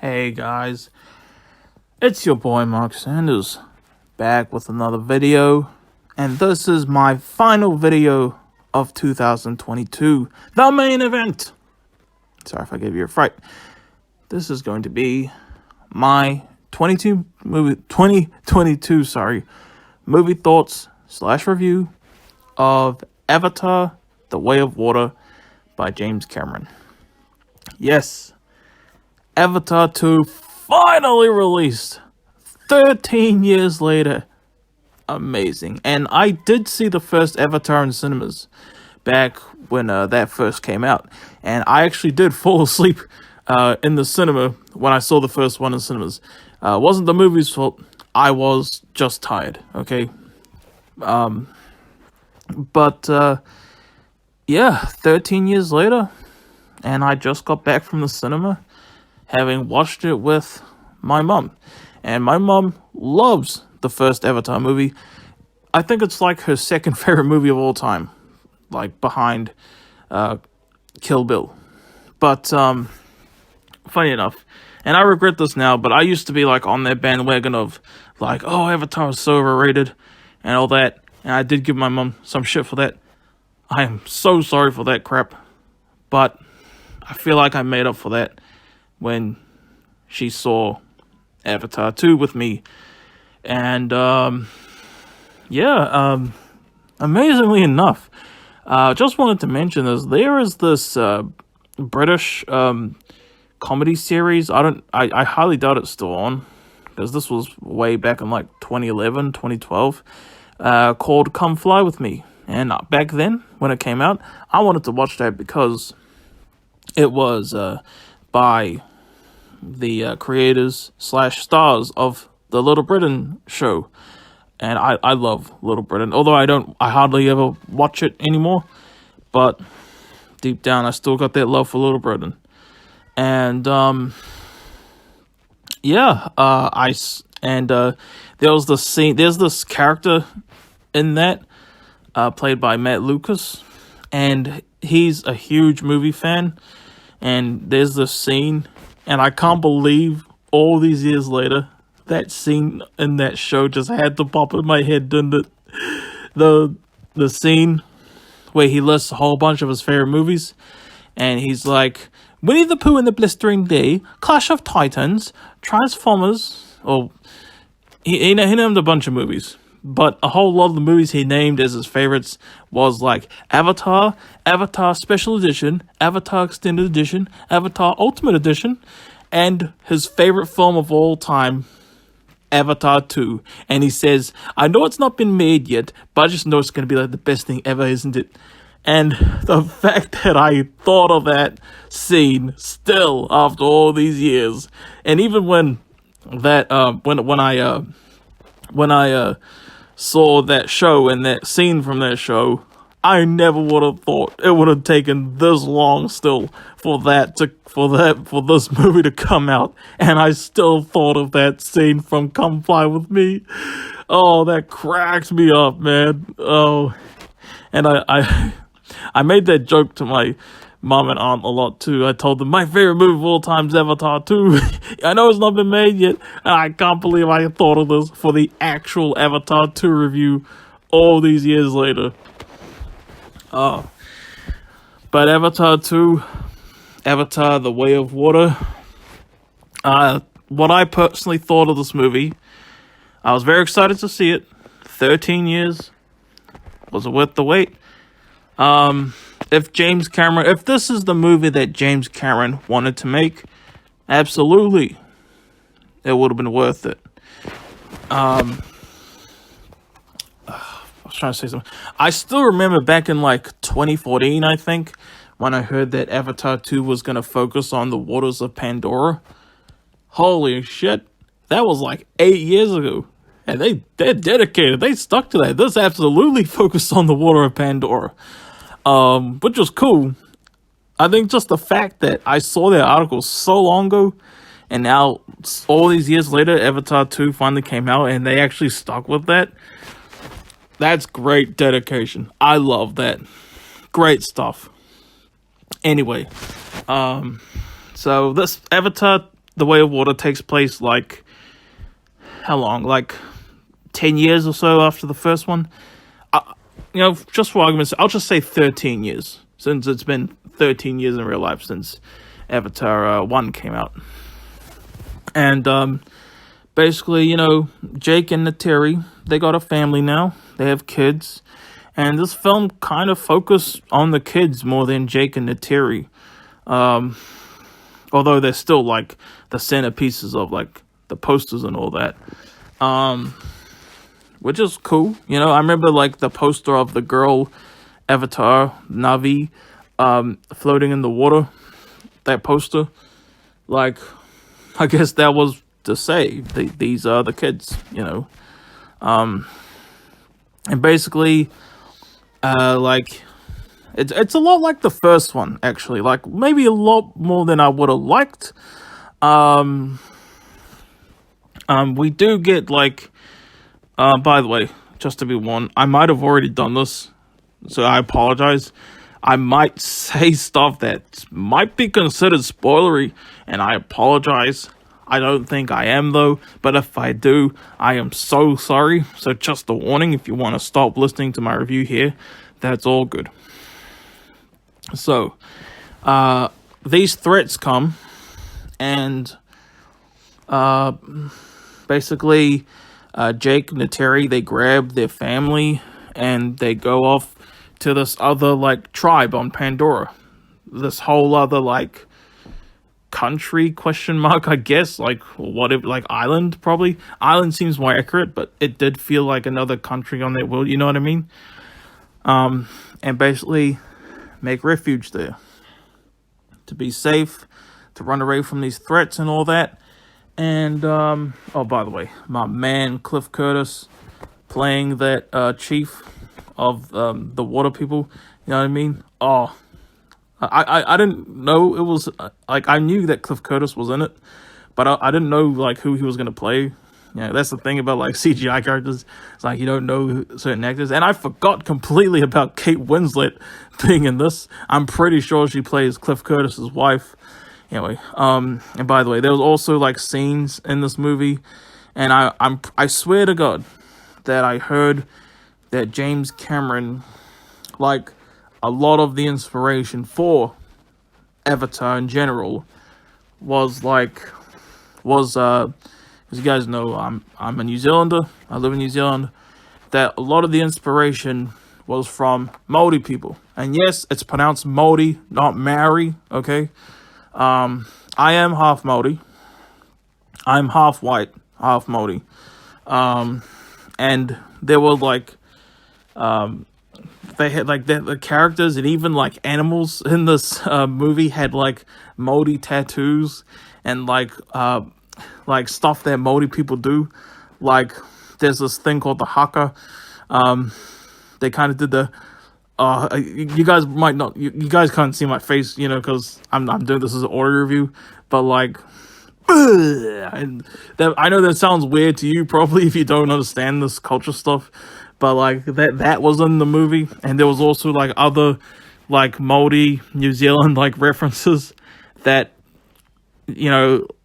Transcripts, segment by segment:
Hey guys, it's your boy Mark Sanders, back with another video, and this is my final video of 2022, the main event. Sorry if I gave you a fright. This is going to be my 2022 movie thoughts / review of Avatar: The Way of Water by James Cameron. Yes, Avatar 2 finally released 13 years later. Amazing. And I did see the first Avatar in cinemas back when that first came out. And I actually did fall asleep in the cinema when I saw the first one in cinemas. Wasn't the movie's fault. I was just tired, okay? But 13 years later, and I just got back from the cinema, having watched it with my mum. And my mum loves the first Avatar movie. I think it's like her second favorite movie of all time, like behind Kill Bill. But funny enough, and I regret this now, but I used to be like on that bandwagon of like, oh, Avatar is so overrated and all that. And I did give my mum some shit for that. I am so sorry for that crap. But I feel like I made up for that when she saw Avatar 2 with me. And, amazingly enough, just wanted to mention this. There is this British comedy series. I highly doubt it's still on, because this was way back in like 2011, 2012, called Come Fly With Me. And back then, when it came out, I wanted to watch that because it was by the creators / stars of the Little Britain show. And I love Little Britain, although I hardly ever watch it anymore. But deep down, I still got that love for Little Britain. And there was this scene. There's this character in that played by Matt Lucas, and he's a huge movie fan. And there's this scene, and I can't believe all these years later, that scene in that show just had to pop in my head, didn't it? The scene where he lists a whole bunch of his favorite movies, and he's like, Winnie the Pooh and the Blistering Day, Clash of Titans, Transformers, he named a bunch of movies. But a whole lot of the movies he named as his favorites was like Avatar, Avatar Special Edition, Avatar Extended Edition, Avatar Ultimate Edition, and his favorite film of all time, Avatar 2. And he says, I know it's not been made yet, but I just know it's going to be like the best thing ever, isn't it? And the fact that I thought of that scene still after all these years, and even when that when I saw that show and that scene from that show, I never would have thought it would have taken this long still for this movie to come out, and I still thought of that scene from Come Fly With Me. Oh, that cracks me up, man. Oh, and I made that joke to my mom and aunt a lot too. I told them my favorite movie of all time is Avatar 2. I know it's not been made yet, and I can't believe I thought of this for the actual Avatar 2 review all these years later. But Avatar 2, Avatar: The Way of Water, what I personally thought of this movie, I was very excited to see it. 13 years. Was it worth the wait? If this is the movie that James Cameron wanted to make, absolutely, it would have been worth it. I was trying to say something. I still remember back in like 2014, I think, when I heard that Avatar 2 was going to focus on the waters of Pandora. Holy shit, that was like 8 years ago. And they're dedicated. They stuck to that. This absolutely focused on the water of Pandora. Which was cool. I think just the fact that I saw that article so long ago, and now all these years later, Avatar 2 finally came out, and they actually stuck with that. That's great dedication. I love that. Great stuff. Anyway, so this Avatar The Way of Water takes place like how long? Like 10 years or so after the first one. Just for argument's sake, I'll just say 13 years, since it's been 13 years in real life since Avatar 1 came out. And basically, Jake and Neytiri, they got a family now. They have kids. And this film kind of focused on the kids more than Jake and Neytiri. Although they're still like the centerpieces of like the posters and all that. Which is cool. I remember like the poster of the girl Avatar, Navi, floating in the water. That poster. Like, I guess that was to say these are the kids, And basically, like, it's a lot like the first one, actually. Like, maybe a lot more than I would have liked. We do get, like, by the way, just to be warned, I might have already done this, so I apologize. I might say stuff that might be considered spoilery, and I apologize. I don't think I am, though, but if I do, I am so sorry. So just a warning, if you want to stop listening to my review here, that's all good. So, these threats come, and basically, Jake and Neytiri, they grab their family and they go off to this other like tribe on Pandora. This whole other like country ? I guess, like whatever, like island probably. Island seems more accurate, but it did feel like another country on that world. You know what I mean? And basically make refuge there to be safe, to run away from these threats and all that. And, oh, by the way, my man, Cliff Curtis, playing that, chief of, the water people, you know what I mean? Oh, I didn't know it was, like, I knew that Cliff Curtis was in it, but I didn't know, like, who he was gonna play. That's the thing about, like, CGI characters. It's like, you don't know certain actors. And I forgot completely about Kate Winslet being in this. I'm pretty sure she plays Cliff Curtis's wife. Anyway, and by the way, there was also like scenes in this movie, and I swear to God that I heard that James Cameron, like a lot of the inspiration for Avatar in general, was because you guys know I'm a New Zealander. I live in New Zealand. That a lot of the inspiration was from Māori people, and yes, it's pronounced Māori, not Maori. Okay. I am half Māori. I'm half white, half Māori. And there were like, they had like the characters and even like animals in this movie had like Māori tattoos and like stuff that Māori people do. Like there's this thing called the haka. They kind of did the. You guys might not. You guys can't see my face, because I'm doing this as an audio review. But like, and that, I know that sounds weird to you probably if you don't understand this culture stuff. But like that was in the movie, and there was also like other like Māori New Zealand like references that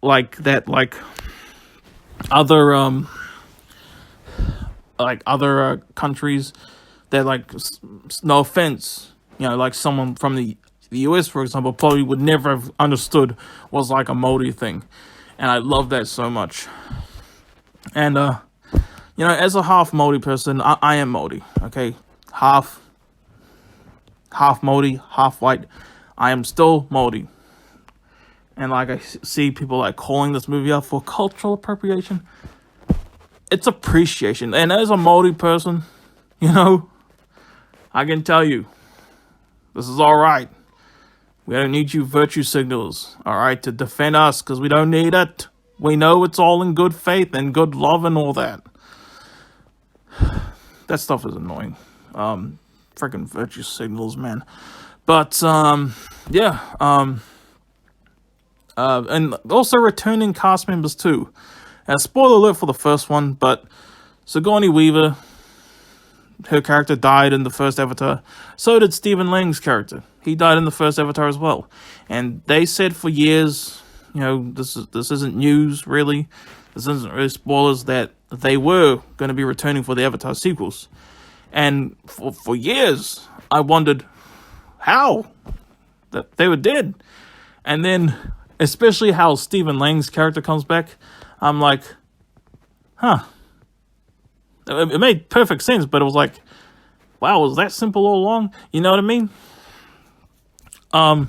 like that like other countries. That, like, no offense, like someone from the US, for example, probably would never have understood was like a Māori thing. And I love that so much. And, as a half Māori person, I am Māori, okay? Half Māori, half white. I am still Māori. And, like, I see people, like, calling this movie out for cultural appropriation. It's appreciation. And as a Māori person, I can tell you, this is all right. We don't need you virtue signals, all right, to defend us, because we don't need it. We know it's all in good faith and good love and all that. That stuff is annoying. Freaking virtue signals, man. But, yeah. And also returning cast members, too. Spoiler alert for the first one, but Sigourney Weaver, her character died in the first Avatar. So did Stephen Lang's character. He died in the first Avatar as well. And they said for years, You know, this isn't news, really. This isn't really spoilers that they were going to be returning for the Avatar sequels. And for years, I wondered how that they were dead. And then, especially how Stephen Lang's character comes back, I'm like, huh. It made perfect sense, but it was like, wow, was that simple all along? You know what I mean? How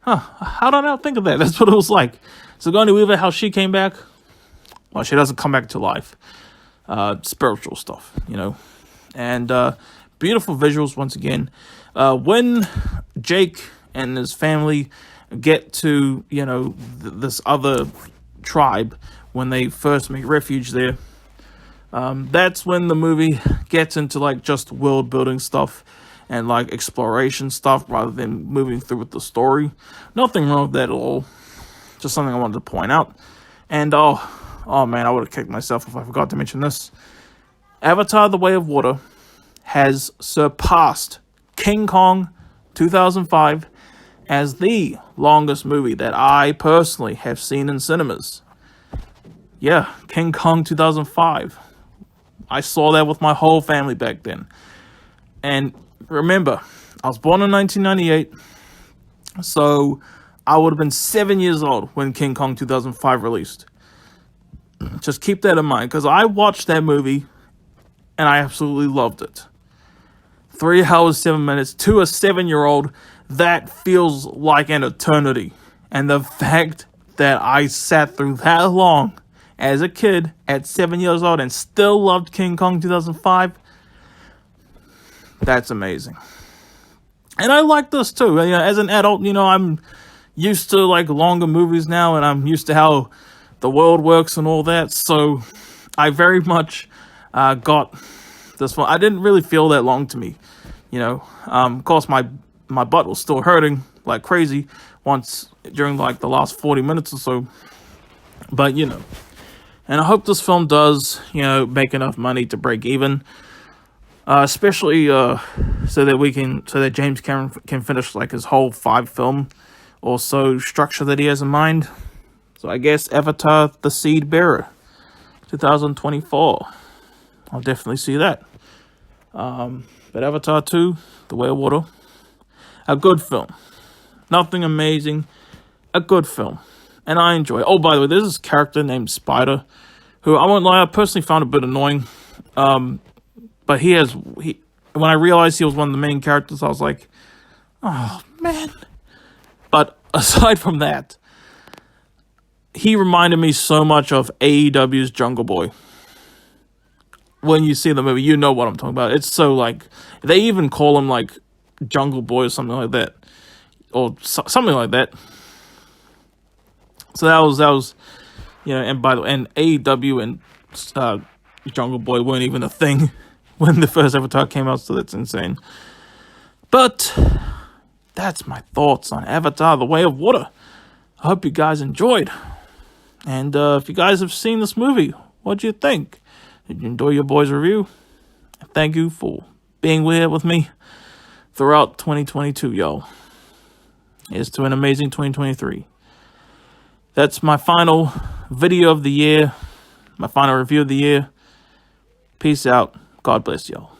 did I not think of that? That's what it was like. Sigourney Weaver, how she came back. Well, she doesn't come back to life. Spiritual stuff, you know. And beautiful visuals once again. When Jake and his family get to, you know, this other tribe, when they first make refuge there, that's when the movie gets into like just world building stuff and like exploration stuff rather than moving through with the story. Nothing wrong with that at all. Just something I wanted to point out. And oh man, I would have kicked myself if I forgot to mention this. Avatar: The Way of Water has surpassed King Kong 2005 as the longest movie that I personally have seen in cinemas. Yeah, King Kong 2005. I saw that with my whole family back then. And remember, I was born in 1998, so I would have been 7 years old when King Kong 2005 released. Just keep that in mind, because I watched that movie and I absolutely loved it. 3 hours, 7 minutes to a 7-year-old, that feels like an eternity. And the fact that I sat through that long as a kid at 7 years old and still loved King Kong 2005, that's amazing. And I like this too. You know, as an adult, you know, I'm used to like longer movies now, and I'm used to how the world works and all that. So I very much got this one. I didn't really feel that long to me, you know. Of course, my butt was still hurting like crazy once during like the last 40 minutes or so. But you know, and I hope this film does, you know, make enough money to break even. Especially so that James Cameron can finish like his whole 5-film or so structure that he has in mind. So I guess Avatar: The Seed Bearer, 2024. I'll definitely see that. But Avatar 2, The Way of Water, a good film. Nothing amazing, a good film. And I enjoy it. Oh, by the way, there's this character named Spider, who I won't lie, I personally found a bit annoying. But when I realized he was one of the main characters, I was like, oh, man. But aside from that, he reminded me so much of AEW's Jungle Boy. When you see the movie, you know what I'm talking about. It's so like, they even call him like Jungle Boy or something like that. Or something like that. So that was, you know, and by the way, and AEW and Jungle Boy weren't even a thing when the first Avatar came out, so that's insane. But that's my thoughts on Avatar: The Way of Water. I hope you guys enjoyed. And if you guys have seen this movie, what do you think? Did you enjoy your boy's review? Thank you for being here with me throughout 2022, y'all. Here's to an amazing 2023. That's my final video of the year, my final review of the year. Peace out. God bless y'all.